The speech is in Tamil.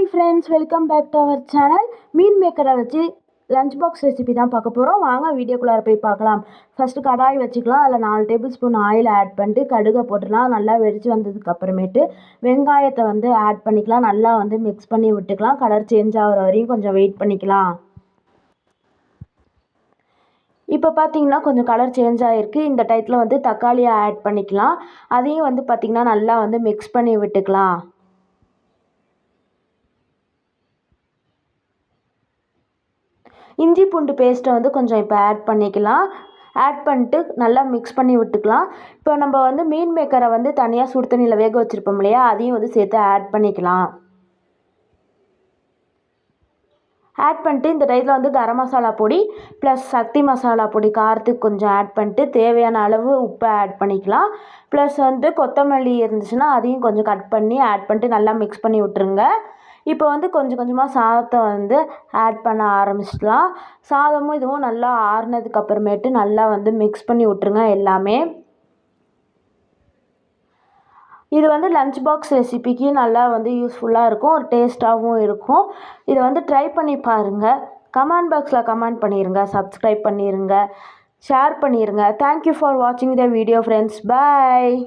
Hi friends, welcome back to our channel. மீன் மேக்கரை வச்சு லஞ்ச் பாக்ஸ் ரெசிபி தான் பார்க்க போகிறோம். வாங்க வீடியோக்குள்ளார போய் பார்க்கலாம். ஃபஸ்ட்டு கடாய் வச்சுக்கலாம். அதில் 4 டேபிள் ஸ்பூன் ஆயில் ஆட் பண்ணிட்டு கடுகை போட்டுடலாம். நல்லா வெடித்து வந்ததுக்கு அப்புறமேட்டு வெங்காயத்தை ஆட் பண்ணிக்கலாம். நல்லா மிக்ஸ் பண்ணி விட்டுக்கலாம். கலர் சேஞ்ச் ஆகிற வரையும் கொஞ்சம் வெயிட் பண்ணிக்கலாம். இப்போ பார்த்தீங்கன்னா கொஞ்சம் கலர் சேஞ்ச் ஆகிருக்கு. இந்த டயத்தில் தக்காளியை ஆட் பண்ணிக்கலாம். அதையும் பார்த்திங்கன்னா நல்லா மிக்ஸ் பண்ணி விட்டுக்கலாம். இஞ்சி பூண்டு பேஸ்ட்டை கொஞ்சம் இப்போ ஆட் பண்ணிக்கலாம். ஆட் பண்ணிட்டு நல்லா மிக்ஸ் பண்ணி விட்டுக்கலாம். இப்போ நம்ம மீன் மேக்கரை தனியாக சுடு தண்ணியில் வேக வச்சுருப்போம் இல்லையா, அதையும் சேர்த்து ஆட் பண்ணிக்கலாம். ஆட் பண்ணிட்டு இந்த டயத்தில் கரம் மசாலா பொடி ப்ளஸ் சக்தி மசாலா பொடி காரத்துக்கு கொஞ்சம் ஆட் பண்ணிட்டு தேவையான அளவு உப்பை ஆட் பண்ணிக்கலாம். ப்ளஸ் கொத்தமல்லி இருந்துச்சுன்னா அதையும் கொஞ்சம் கட் பண்ணி ஆட் பண்ணிட்டு நல்லா மிக்ஸ் பண்ணி விட்டுருங்க. இப்போ கொஞ்சம் கொஞ்சமாக சாதத்தை ஆட் பண்ண ஆரம்பிச்சிடலாம். சாதமும் இதுவும் நல்லா ஆறுனதுக்கு அப்புறமேட்டு நல்லா மிக்ஸ் பண்ணி விட்டுருங்க எல்லாமே. இது லஞ்ச் பாக்ஸ் ரெசிபிக்கு நல்லா யூஸ்ஃபுல்லாக இருக்கும். ஒரு டேஸ்ட்டாகவும் இருக்கும். இதை ட்ரை பண்ணி பாருங்கள். கமெண்ட் பாக்ஸில் கமெண்ட் பண்ணிடுங்க. சப்ஸ்கிரைப் பண்ணிடுங்க. ஷேர் பண்ணிடுங்க. தேங்க்யூ ஃபார் வாட்சிங் த வீடியோ ஃப்ரெண்ட்ஸ். பாய்.